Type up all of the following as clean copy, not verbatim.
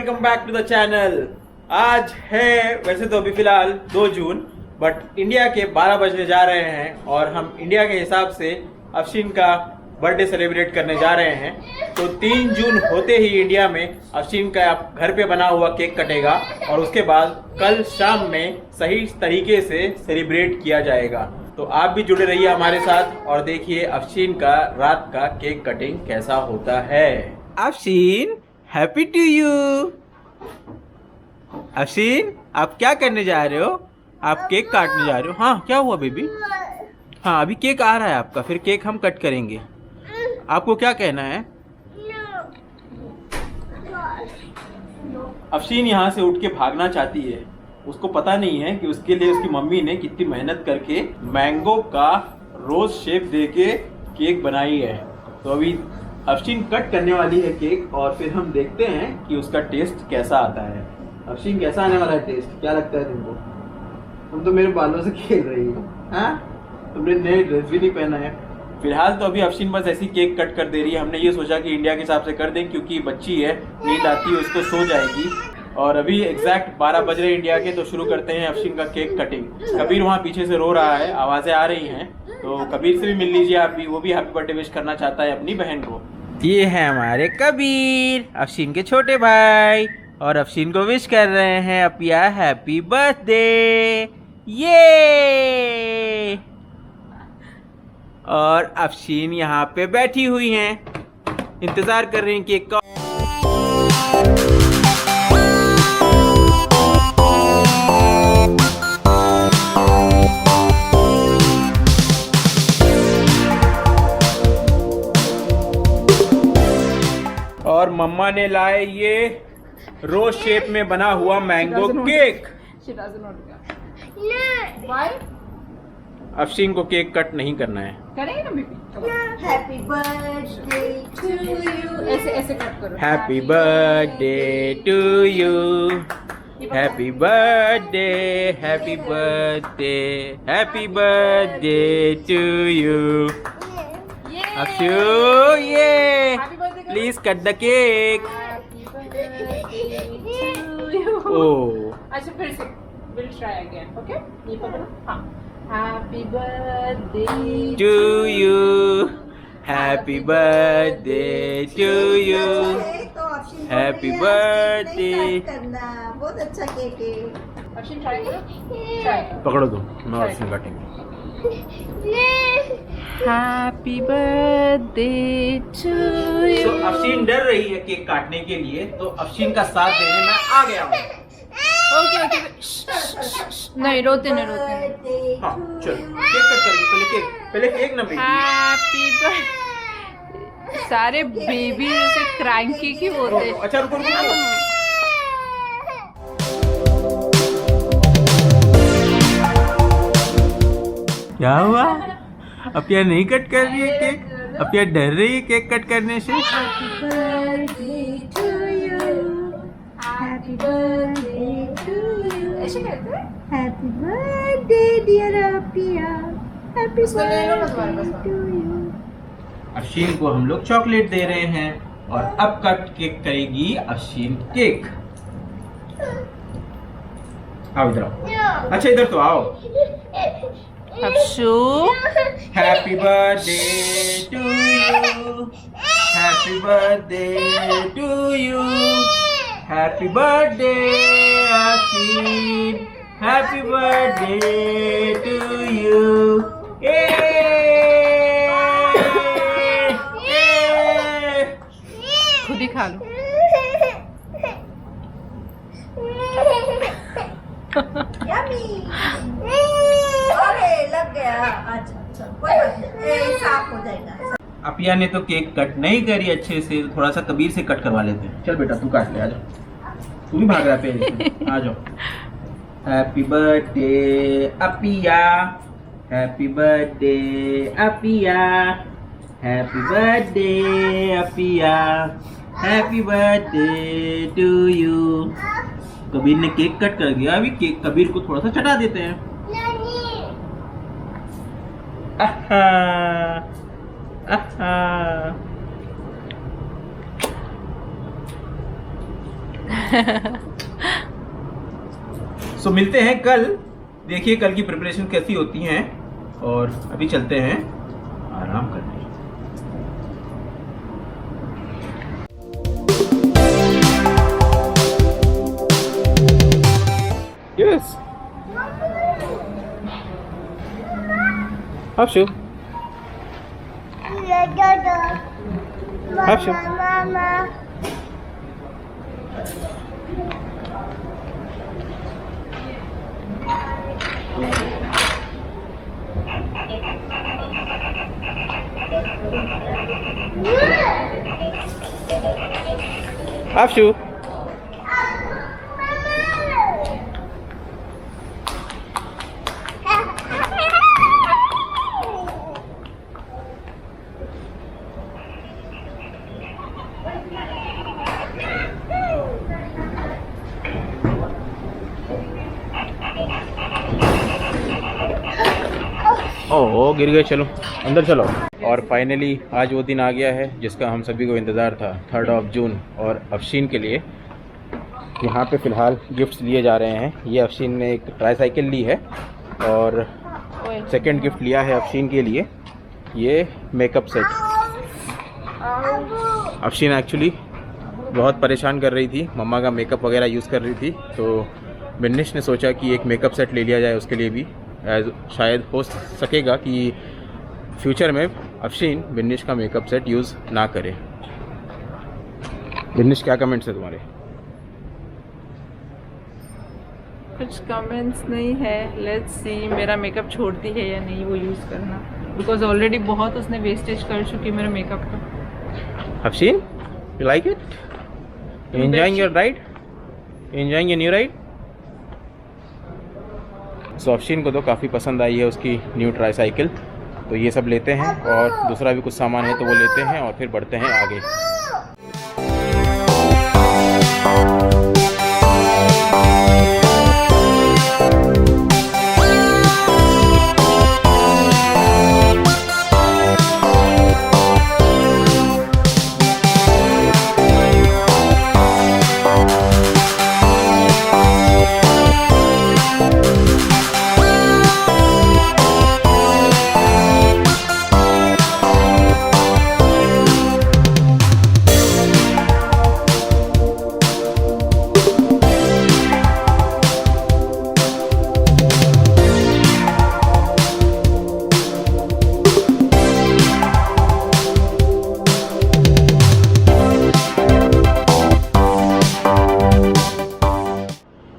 Welcome back to the channel. आज है वैसे तो अभी फिलहाल 2 जून, बट इंडिया के 12 बजने जा रहे हैं और हम इंडिया के हिसाब से अफशीन का बर्थडे सेलिब्रेट करने जा रहे हैं। तो 3 जून होते ही इंडिया में अफशीन का घर पे बना हुआ केक कटेगा और उसके बाद कल शाम में सही तरीके से सेलिब्रेट किया जाएगा। तो आप भी जुड़े रहिए हमारे साथ और देखिए अफशीन का रात का केक कटिंग कैसा होता है। Afsheen, happy to you. Afsheen, आप क्या करने जा रहे हो? आप केक काटने जा रहे हो? हाँ, क्या हुआ बेबी? हाँ, अभी केक आ रहा है आपका, फिर केक हम कट करेंगे। आपको क्या कहना है? अफशीन यहाँ से उठ के भागना चाहती है। उसको पता नहीं है कि उसके लिए उसकी मम्मी ने कितनी मेहनत करके मैंगो का रोज शेप देके केक बनाई है। तो अभी अफशीन कट करने वाली है केक और फिर हम देखते हैं कि उसका टेस्ट कैसा आता है। अफशीन, कैसा आने वाला है टेस्ट? क्या लगता है तुमको? तुम तो मेरे बालों से खेल रही हो। हाँ, तुमने नए ड्रेस भी नहीं पहना है। फिलहाल तो अभी अफशीन बस ऐसी केक कट कर दे रही है। हमने ये सोचा कि इंडिया के हिसाब से कर दें क्योंकि बच्ची है, नींद आती है उसको, सो जाएगी। और अभी एग्जैक्ट 12 बज रहे इंडिया के, तो शुरू करते हैं अफशीन का केक कटिंग। कबीर वहाँ पीछे से रो रहा है, आवाज़ें आ रही हैं, तो कबीर से भी मिल लीजिए आप भी। वो भी हैप्पी बर्थडे विश करना चाहता है अपनी बहन को। ये है हमारे कबीर, अफशीन के छोटे भाई, और अफशीन को विश कर रहे हैं अपिया हैप्पी बर्थडे। ये और अफशीन यहाँ पे बैठी हुई हैं, इंतजार कर रही हैं केक का। और मम्मा ने लाए ये रोज शेप में बना हुआ मैंगो केक। अफशीन को केक कट नहीं करना है। करेंगे ना baby? Happy birthday to you. ऐसे ऐसे कट करो। Happy birthday to you, happy birthday, happy birthday, happy birthday to you. Afshu, ये please cut the cake. Oh, अच्छा फिर से विल ट्राई अगेन। ओके, ये पकड़ो। हाँ, happy birthday to you, happy birthday to you, happy birthday. बहुत अच्छा cake है। अफशीन ट्राई करो, ट्राई करो। पकड़ो दो, मैं अफशीन काटेंगे। Happy birthday to you. तो अफशीन डर रही है केक काटने के लिए, तो अफशीन का साथ देने मैं आ गया हूँ। ओके ओके, नहीं रोते नहीं रोते। हाँ चलो, केक कट करेंगे। पहले केक ना बेबी। Happy birthday. सारे बेबी जैसे क्रैंकी की होते हैं। अच्छा रुको रुको। क्या हुआ? अपिया नहीं कट कर रही है केक? अपिया डर रही है केक कट करने से? Happy birthday to you, happy birthday to you. ऐसे कहते हैं हैप्पी बर्थडे डियर अपिया, happy birthday to you. Afsheen को हम लोग चॉकलेट दे रहे हैं और अब कट केक करेगी अफशीन केक। आओ इधर आओ। अच्छा इधर तो आओ। Afshu, happy birthday to you, happy birthday to you, happy birthday Afsheen, happy birthday to you. खुद ही खा लो। अरे लग गया। अच्छा कोई बात नहीं, साफ हो जाएगा। अपिया ने तो केक कट नहीं करी अच्छे से, थोड़ा सा कबीर से कट करवा लेते हैं। चल बेटा तू काट ले, आ जाओ। तू भी भाग रहा है, आ जाओ। हैप्पी बर्थडे अपिया, हैप्पी बर्थडे अपिया, हैप्पी बर्थडे अपिया, happy birthday to you. Kabir ने केक कट कर दिया। अभी केक कबीर को थोड़ा सा चटा देते हैं। आहा, आहा। सो मिलते हैं कल। देखिए कल की प्रिपरेशन कैसी होती हैं, और अभी चलते हैं आराम करने। Yes Hapshu. Hapshu. Hapshu. ओह गिर गए, चलो अंदर चलो। और फाइनली आज वो दिन आ गया है जिसका हम सभी को इंतज़ार था, 3 जून। और अफशीन के लिए यहाँ पे फ़िलहाल गिफ्ट्स लिए जा रहे हैं। ये अफशीन ने एक ट्राईसाइकिल ली है, और सेकंड गिफ्ट लिया है अफशीन के लिए ये मेकअप सेट। अफशीन एक्चुअली बहुत परेशान कर रही थी, मम्मा का मेकअप वगैरह यूज़ कर रही थी, तो बिन्निश ने सोचा कि एक मेकअप सेट ले लिया जाए उसके लिए भी, शायद हो सकेगा कि फ्यूचर में अफशीन बिन्निश का मेकअप सेट यूज़ ना करे। बिन्निश क्या कमेंट्स है तुम्हारे? कुछ कमेंट्स नहीं है, लेट्स सी मेरा मेकअप छोड़ती है या नहीं वो यूज़ करना, बिकॉज ऑलरेडी बहुत उसने वेस्टेज कर चुकी है मेरा मेकअप का। Afsheen, you like it? Enjoying your ride? Enjoying your new ride? So Afsheen को तो काफ़ी पसंद आई है उसकी न्यू ट्राईसाइकिल, तो ये सब लेते हैं और दूसरा भी कुछ सामान है तो वो लेते हैं और फिर बढ़ते हैं आगे।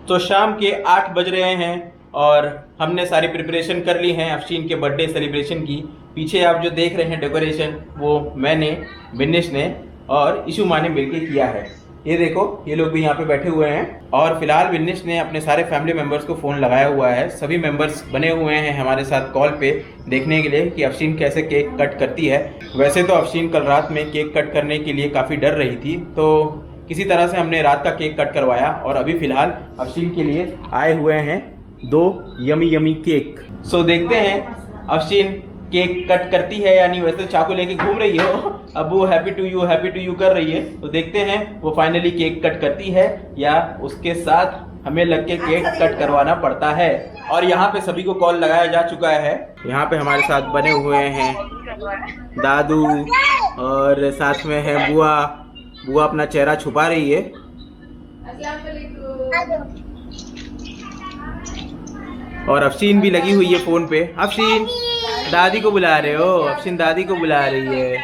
तो शाम के 8 बज रहे हैं और हमने सारी प्रिपरेशन कर ली हैं अफशीन के बर्थडे सेलिब्रेशन की। पीछे आप जो देख रहे हैं डेकोरेशन, वो मैंने, बिन्निश ने और इशू माँ ने मिलकर किया है। ये देखो, ये लोग भी यहाँ पे बैठे हुए हैं। और फिलहाल बिन्निश ने अपने सारे फैमिली मेम्बर्स को फ़ोन लगाया हुआ है। सभी मेम्बर्स बने हुए हैं हमारे साथ कॉल पे देखने के लिए कि अफशीन कैसे केक कट करती है। वैसे तो अफशीन कल रात में केक कट करने के लिए काफ़ी डर रही थी, तो किसी तरह से हमने रात का केक कट करवाया और अभी फ़िलहाल अफशीन के लिए आए हुए हैं 2 यमी यमी केक। सो देखते हैं अफशीन केक कट करती है या नहीं। वैसे चाकू लेके घूम रही हो, अब वो हैप्पी टू यू कर रही है, तो देखते हैं वो फाइनली केक कट करती है या उसके साथ हमें लग के केक कट करवाना पड़ता है। और यहाँ पे सभी को कॉल लगाया जा चुका है। यहाँ पे हमारे साथ बने हुए हैं दादू और साथ में है बुआ। बुआ अपना चेहरा छुपा रही है। और अफशीन भी लगी हुई है फोन पे। अफशीन दादी को बुला रहे हो? अफशीन दादी को बुला रही है।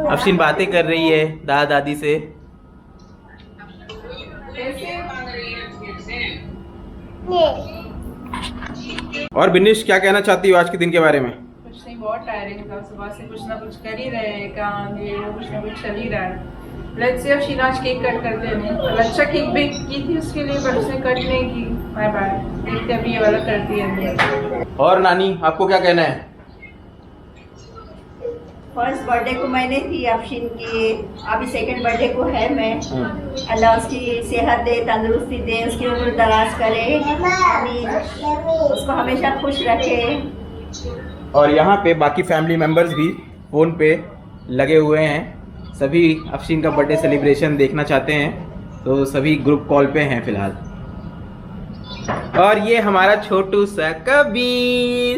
अफशीन बातें कर रही है दादा दादी से। और बिन्निश क्या कहना चाहती हो आज के दिन के बारे में? कुछ नहीं, बहुत टायरिंग था। सुबह से कुछ ना कुछ कर ही रहे हैं, काम ये वो कुछ ना कुछ चल ही रहा है। लेट्स सी अफशीन आज केक कट करते हैं। अच्छा केक बेक की थी उसके लिए, पर उसने कट नहीं की। बाय बाय, देखते अभी ये वाला करती है। और नानी आपको क्या कहना है? फर्स्ट बर्थडे को मैंने थी अफशीन की, अभी सेकंड बर्थडे को है मैं। अल्लाह उसकी सेहत दे, तंदुरुस्ती दे, उसकी उम्र दराज करे, उसको हमेशा खुश रखे। और यहाँ पे बाकी फैमिली मेम्बर्स भी फ़ोन पे लगे हुए हैं, सभी अफशीन का बर्थडे सेलिब्रेशन देखना चाहते हैं, तो सभी ग्रुप कॉल पे हैं फिलहाल। और ये हमारा छोटू सा कबीर।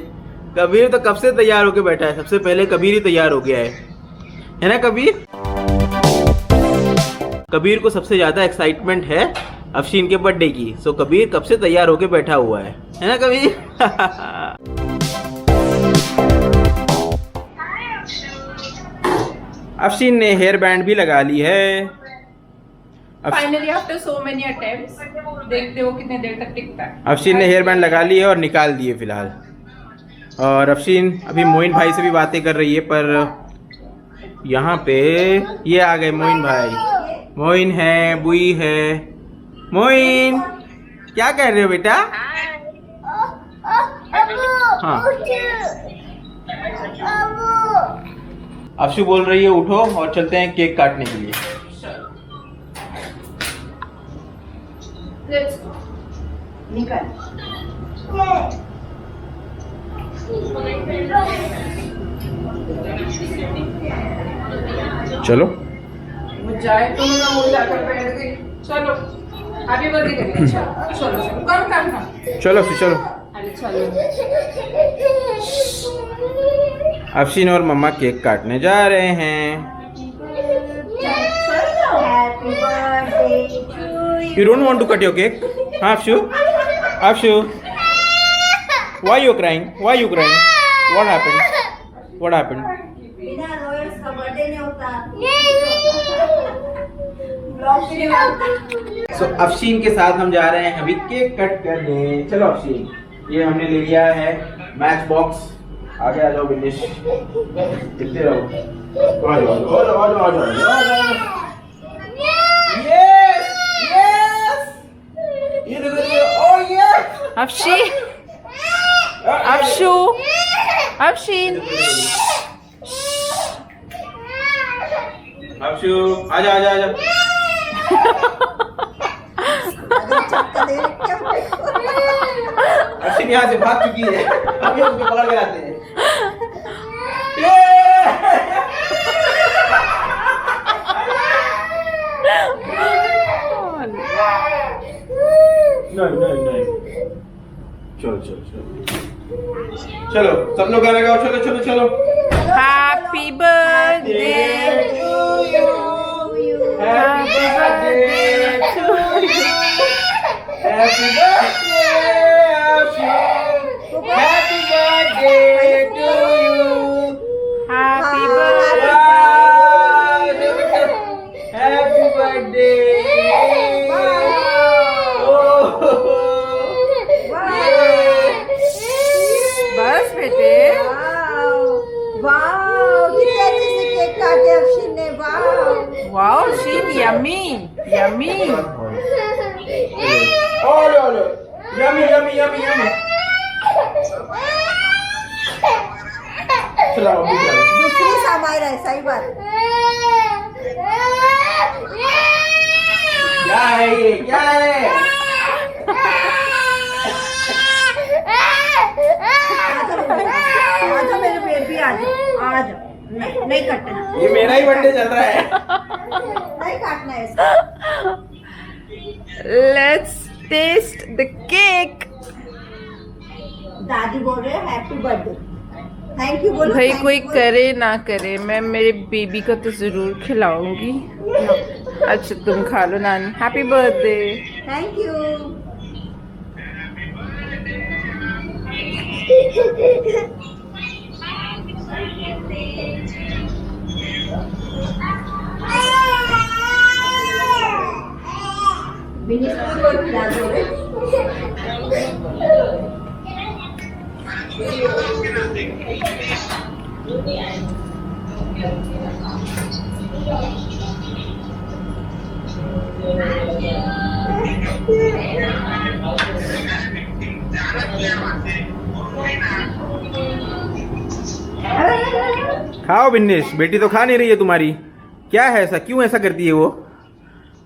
कबीर तो कब से तैयार होके बैठा है, सबसे पहले कबीर ही तैयार हो गया है ना कबीर? कबीर को सबसे ज्यादा एक्साइटमेंट है अफशीन के बर्थडे की, सो कबीर कब से तैयार होके बैठा हुआ है ना कबीर? अफशीन ने हेयर बैंड भी लगा ली है। Finally after so many attempts देखते हो कितने देर तक टिकता है। अफशीन ने हेयर बैंड लगा ली है और निकाल दिए फिलहाल। और अफशीन अभी मोइन भाई से भी बातें कर रही है, पर यहाँ पे ये आ गए मोइन भाई। मोइन है, बुई है। मोइन क्या कर रहे हो बेटा? हाँ, अफशु बोल रही है उठो और चलते हैं केक काटने के लिए। Let's go. निकल। चलो वो जाए तो मैं वो जाकर बैठ गई। चलो आगे बढ़ी करिए। चलो चलो चलो कम चलो अफशीन चलो। अरे चलो अफशीन और मम्मा केक काटने जा रहे हैं। Happy birthday to You don't want to cut your cake? हाँ Afshu? Afshu? Why you crying? Why you crying? What happened? What happened? बिना रोयल्स का बर्थडे नहीं होता। So अफशीन के साथ हम जा रहे हैं अभी केक कट करने। चलो अफशीन, ये हमने ले लिया है मैच बॉक्स। आगे आ जाओ बिनेश, चलते रहो। आ जाओ आ जाओ आ जाओ आ जाओ। Yes! Yes! ये देखो ये, oh yes! अफशी अफशु अफशीन अफशु आजा आजा आजा। अफशीन यहाँ से भाग चुकी है, अभी उसको पकड़ के लाते हैं। नहीं नहीं, चलो चलो चलो चलो सब लोग गाना गाओ। चलो चलो चलो। Happy birthday happy birthday to you. Happy birthday happy birthday to you. Happy birthday happy birthday. बस बेटे वाव कितने अच्छे से केक काटे अफशीन ने। वाव वाओ शीन यम्मी यम्मी ओलो ओलो यम्मी यम्मी यम्मी यम्मी। चलो अभी चलो। दूसरी समायर है, सही बात। क्या है ये, क्या है? आजा मेरे बेबी आजा आजा। नहीं नहीं कटना, ये मेरा ही बर्थडे चल रहा है। नहीं काटना है इसको। Let's taste the cake. दादी बोल रहे हैं हैप्पी बर्थडे, थैंक यू बोलो। भाई thank कोई you बोलो। करे ना करे, मैं मेरे बेबी को तो जरूर खिलाऊंगी। अच्छा तुम खा लो नानी। Happy birthday. Thank you. बिनिश को खिला दो रे। खाओ बिन्नेश, बेटी तो खा नहीं रही है तुम्हारी। क्या है ऐसा, क्यों ऐसा करती है वो?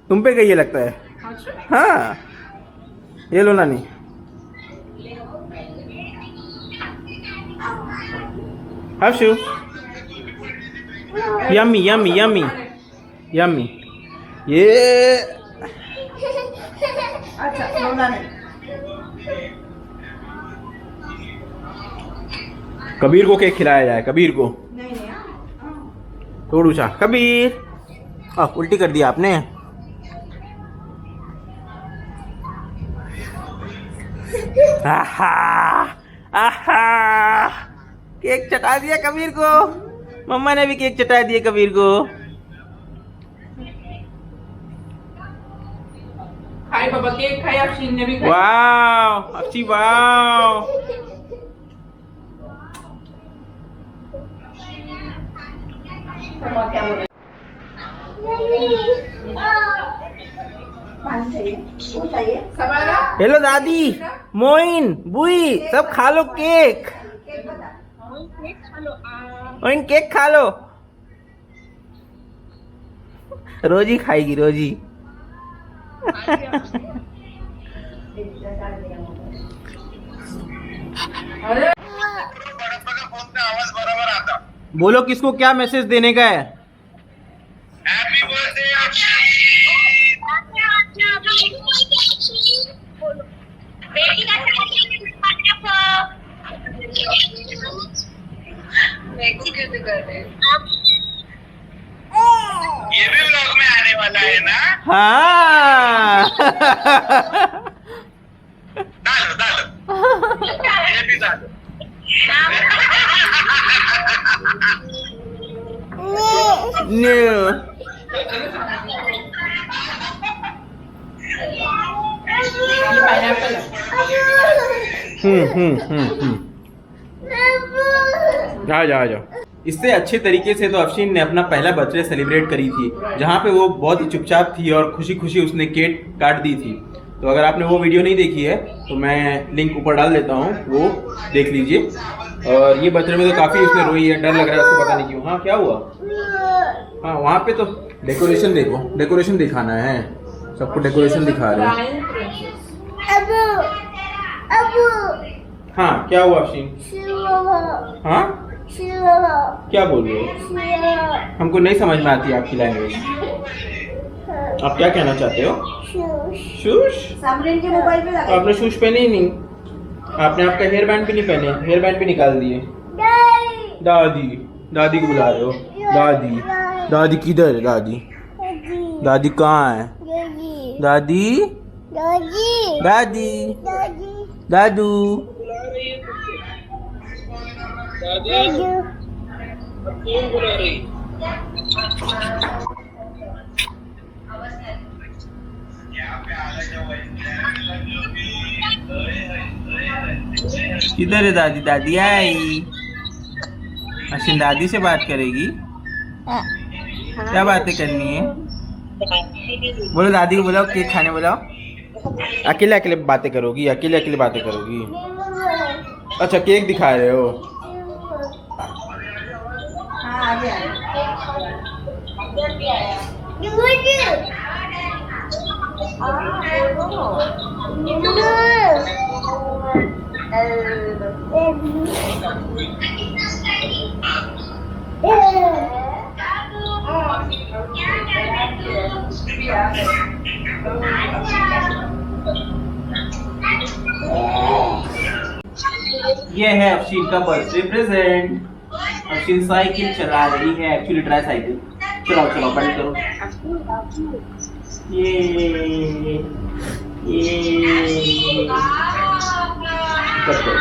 तुम पे कहिए लगता है। हाँ ये लो नानी। अफशु यम्मी यम्मी यम्मी यम्मी। ये अच्छा रोना नहीं। कबीर को केक खिलाया जाए, कबीर को। नहीं नहीं थोड़ा सा कबीर। उल्टी कर दिया आपने। आहा आहा, केक चटा दिया कबीर को। मम्मा ने भी केक चटा दिया कबीर को। खाई बाबा केक खाई, अफशीन ने भी खाई। वाव अक्षी वाव। क्या बोल रहे? पानी चाहिए, वो चाहिए। सवारा हेलो दादी, मोइन बुई सब खा लो केक। केक बता। मोइन केक खा लो। रोजी खाएगी रोजी। अरे बोलो किसको क्या मैसेज देने का है? ये भी व्लॉग में आने वाला है ना? हाँ। डालो डालो, ये भी डालो। न्यू। ये पाइनएप्पल है। आ जाओ आ जाओ। इससे अच्छे तरीके से तो अफशीन ने अपना पहला बर्थडे सेलिब्रेट करी थी, जहाँ पे वो बहुत ही चुपचाप थी और खुशी खुशी उसने केक काट दी थी। तो अगर आपने वो वीडियो नहीं देखी है तो मैं लिंक ऊपर डाल देता हूँ, वो देख लीजिए। और ये बर्थडे में तो काफ़ी उसने रोई है, डर लग रहा है उसको, पता नहीं क्यों। हाँ क्या हुआ? हाँ वहाँ पे तो डेकोरेशन देखो, डेकोरेशन दिखाना है सबको, डेकोरेशन दिखा रहे हैं। हाँ क्या हुआ अफशीन? हाँ क्या बोल रहे हो? हमको नहीं समझ में आती आपकी लैंग्वेज। आप क्या कहना चाहते हो? शूश? सामने के मोबाइल पे लगा। आपने शूज पहने ही नहीं, आपने आपका हेयर बैंड भी नहीं पहने, हेयर बैंड भी निकाल दिए। दादी, दादी को बुला रहे हो? दादी, दादी किधर है? दादी, दादी कहाँ है? दादी, दादी, दादू, किधर है दादी? दादी आई। अश्विन दादी से बात करेगी? क्या बातें करनी है? बोलो दादी को बुलाओ, केक खाने बुलाओ। अकेले अकेले बातें करोगी? अकेले अकेले बातें करोगी? अच्छा केक दिखा रहे हो? हाँ आ गया। ये है अफशीन का बर्थडे प्रेजेंट। अफशीन साइकिल चला रही है, एक्चुअली ट्राई साइकिल। चलाओ चलाओ, बंद करो। ये कट करो।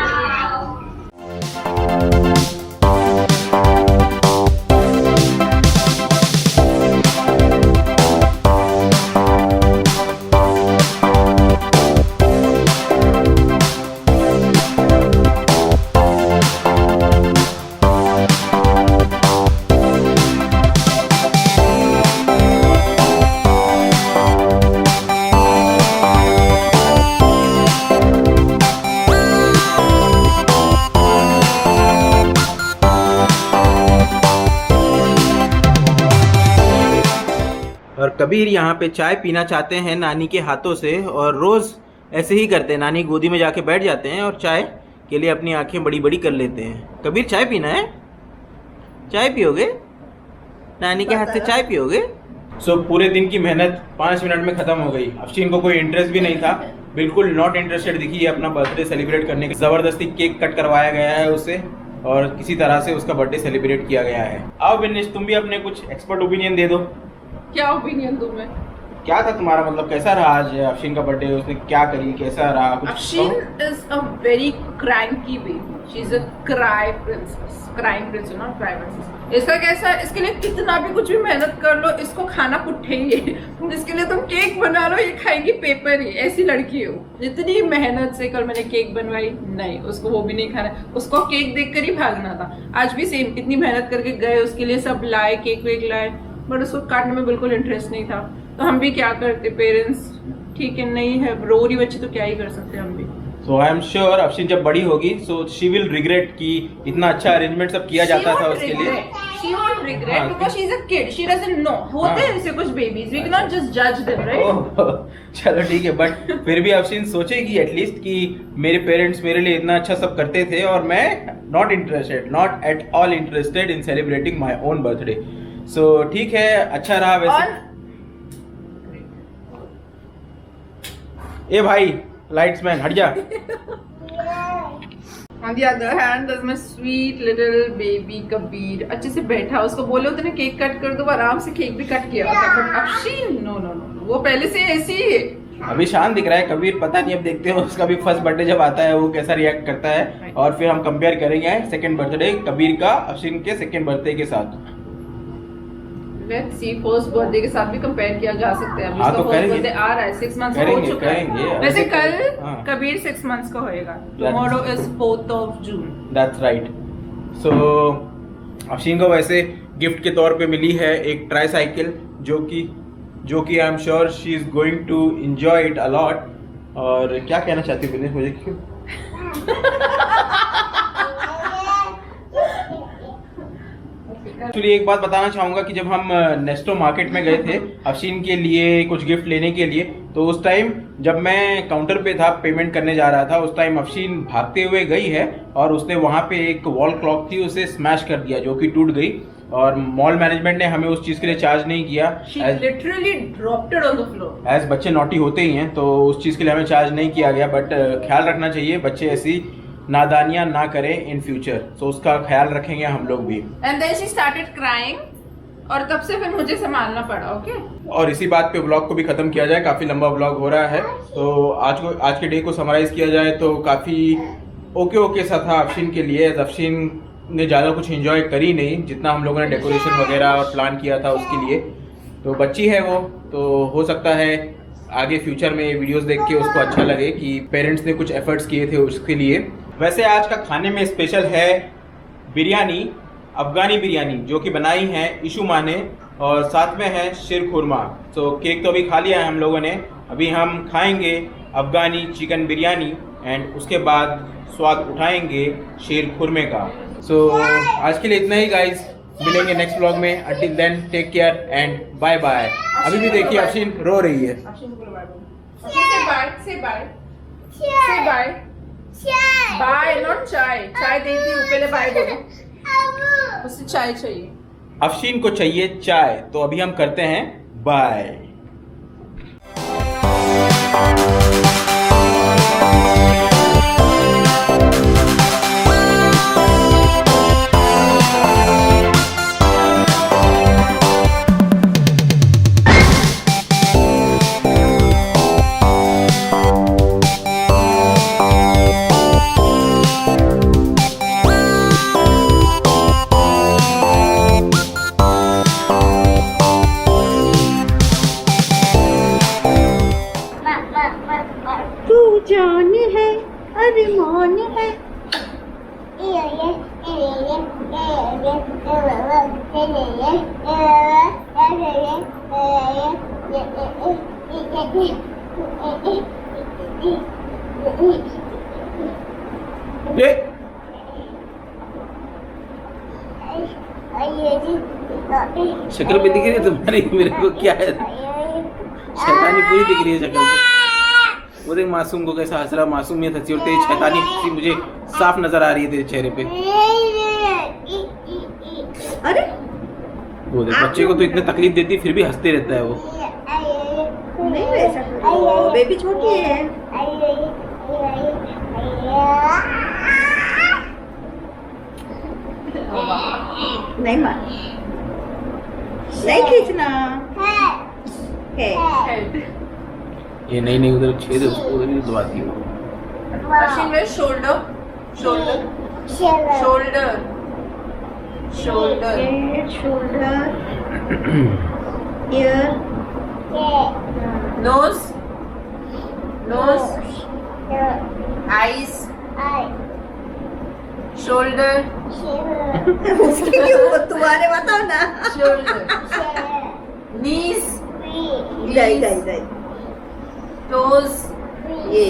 और कबीर यहाँ पे चाय पीना चाहते हैं नानी के हाथों से, और रोज़ ऐसे ही करते हैं, नानी गोदी में जाके बैठ जाते हैं और चाय के लिए अपनी आंखें बड़ी बड़ी कर लेते हैं। कबीर चाय पीना है? चाय पियोगे? नानी के हाथ से चाय पियोगे? सो पूरे दिन की मेहनत 5 मिनट में खत्म हो गई। अफशीन को कोई इंटरेस्ट भी नहीं था, बिल्कुल नॉट इंटरेस्टेड दिखी है अपना बर्थडे सेलिब्रेट करने के। जबरदस्ती केक कट करवाया गया है उसे और किसी तरह से उसका बर्थडे सेलिब्रेट किया गया है। आओ बिनेश, तुम भी अपने कुछ एक्सपर्ट ओपिनियन दे दो। क्या ओपिनियन दूं मैं? क्या था तुम्हारा, मतलब कैसा रहा आज अफशीन का बर्थडे? उसने क्या करी, कैसा रहा कुछ? Afsheen is a very cranky baby. She is a cry princess, crying princess, not cry princess. इसका कैसा है, इसके लिए कितना भी कुछ भी मेहनत कर लो, इसको खाना पुट्ठे ही है। इसके लिए तुम केक बना लो, ये खाएगी पेपर ही। ऐसी लड़की हो। जितनी मेहनत से कल मैंने केक बनवाई, नहीं उसको वो भी नहीं खाना, उसको केक देखकर ही भागना था। आज भी सेम, इतनी मेहनत करके गए उसके लिए, सब लाए, केक वेक लाए, बट उसको काटने में बिल्कुल इंटरेस्ट नहीं था। तो हम भी क्या करते, पेरेंट्स ठीक है, नहीं है रो रही बच्ची तो क्या ही कर सकते हम भी। सो आई एम श्योर अफशीन जब बड़ी होगी सो शी विल रिग्रेट कि इतना अच्छा अरेंजमेंट सब किया जाता था उसके लिए। She won't regret हाँ, because she's a kid. She doesn't know. होते हैं ऐसे कुछ babies. We cannot just judge them, right? ओह, चलो ठीक है, बट फिर भी अफशीन सोचेगी एटलीस्ट कि मेरे पेरेंट्स मेरे लिए इतना अच्छा सब करते थे और मैं not at all interested in celebrating my own birthday. So ठीक है, अच्छा रहा वैसे। ए भाई लाइट्समैन हट जा। On the other hand, there's my sweet little baby Kabir. अच्छे से बैठा, उसको बोले होते ना केक कट कर दो, आराम से केक भी कट किया होता। But Afsheen no no no, वो पहले से ऐसी ही है। अभी शांत दिख रहा है कबीर, पता नहीं अब देखते हो उसका भी फर्स्ट बर्थडे जब आता है वो कैसा रिएक्ट करता है, और फिर हम कंपेयर करेंगे सेकंड बर्थडे कबीर का अफशीन के सेकंड बर्थडे के साथ। लेट्स सी, फर्स्ट बर्थडे के साथ भी कंपेयर किया जा सकता है। अभी हाँ, उसका तो फर्स्ट करेंगे। बर्थडे आ रहा है, 6 मंथ्स हो करेंगे, चुका करेंगे। है। वैसे कल हाँ। कबीर 6 मंथ्स का होएगा। Tomorrow is 4th of June। That's right. So Afsheen को वैसे गिफ्ट के तौर पे मिली है एक ट्राईसाइकिल, जो कि I am sure she is going to enjoy it a lot. और क्या कहना चाहती हो मुझे क्यों? एक्चुअली एक बात बताना चाहूँगा कि जब हम नेस्टो मार्केट में गए थे अफशीन के लिए कुछ गिफ्ट लेने के लिए, तो उस टाइम जब मैं काउंटर पे था पेमेंट करने जा रहा था, उस टाइम अफशीन भागते हुए गई है और उसने वहाँ पे एक वॉल क्लॉक थी उसे स्मैश कर दिया, जो कि टूट गई। और मॉल मैनेजमेंट ने हमें उस चीज़ के लिए चार्ज नहीं किया। She literally dropped it on the floor। As बच्चे नॉटी होते ही हैं तो उस चीज़ के लिए हमें चार्ज नहीं किया गया, बट ख्याल रखना चाहिए बच्चे ऐसी नादानियां ना करें इन फ्यूचर। सो उसका ख्याल रखेंगे हम लोग भी। And then she started crying, और तब से फिर मुझे संभालना पड़ा। ओके, और इसी बात पे ब्लॉग को भी खत्म किया जाए, काफी लंबा ब्लॉग हो रहा है। तो आज के डे को समराइज किया जाए तो काफी ओके सा था अफशीन के लिए। अफशीन ने ज़्यादा कुछ एंजॉय करी नहीं, जितना हम लोगों ने डेकोरेशन वगैरह और प्लान किया था उसके लिए। तो बच्ची है वो, तो हो सकता है आगे फ्यूचर में वीडियोस देख के उसको अच्छा लगे कि पेरेंट्स ने कुछ एफर्ट्स किए थे उसके लिए। वैसे आज का खाने में स्पेशल है बिरयानी, अफगानी बिरयानी, जो कि बनाई है इशू माँ ने, और साथ में है शीर खुरमा। तो केक तो अभी खा लिया है हम लोगों ने, अभी हम खाएंगे अफगानी चिकन बिरयानी एंड उसके बाद स्वाद उठाएंगे शीर खुरमे का। सो आज के लिए इतना ही गाइज, मिलेंगे नेक्स्ट व्लॉग में। Until then take care and bye bye. अभी भी देखिए अफशीन रो रही है। से बाय बाय, नॉट चाय। चाय देती हूँ, पहले बाय बोलो। उसे चाय चाहिए। अफशीन को चाहिए चाय, तो अभी हम करते हैं बाय। जान है अरमान है। शक्ल पे दिख रही है तुम्हारी, मेरे को क्या है, शैतानी पूरी दिख रही है शक्ल पे। वो देख मासूम को कैसा हंस रहा, मासूमियत हंसी और तेरी शैतानी हंसी मुझे साफ नजर आ रही है तेरे चेहरे पे। अरे वो देख, बच्चे को तो इतने तकलीफ देती फिर भी हंसते रहता है वो। नहीं वैसा करो, बेबी छोटी है। नहीं मार, नहीं खींचना है। ये नहीं नहीं उधर छेद है उसको उधर ही दबाती हूँ। अश्विन में shoulder shoulder shoulder shoulder Head, shoulder, ear, nose nose eyes shoulder उसके लिए वो तुम्हारे बताओ ना। शोल्डर नीज इधर इधर इधर, टोज ये